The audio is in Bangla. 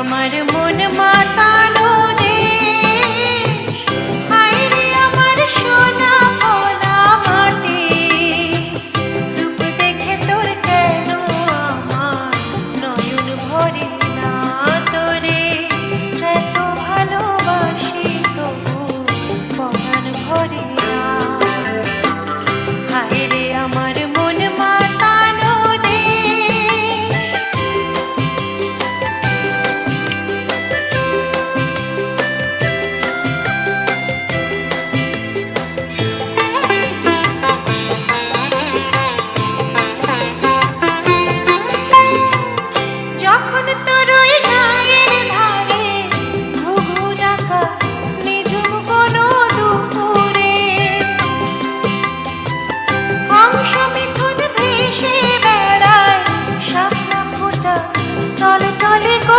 আমার মন মাতানো দেশ, হায় রে আমার সোনা ভোলা মাটি। রূপ দেখে তোর কেন আমার নয়ন ভরে না, তোরে এত ভালোবাসি তবু পরাণ ভরে না। হায় রে আমার মন মাতানো দেশ। যখন তোর ওই গায়ের ধারে ঘুঘু ডাকা নিঝুম কোনো দুপুরে, হংস মিথুন ভেসে বেড়ায় শাপলা ফোঁটা টলে টলে দেবো